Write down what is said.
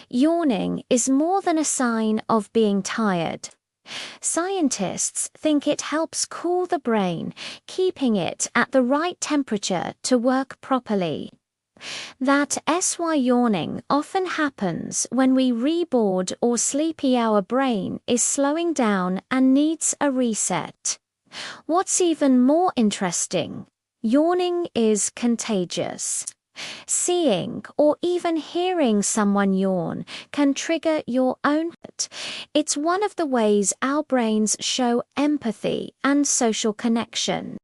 Yawning is more than a sign of being tired. Scientists think it helps cool the brain, keeping it at the right temperature to work properly. That SY yawning often happens when we reboard or sleepy our brain is slowing down and needs a reset. What's even more interesting, yawning is contagious. Seeing or even hearing someone yawn can trigger your own. It's one of the ways our brains show empathy and social connection.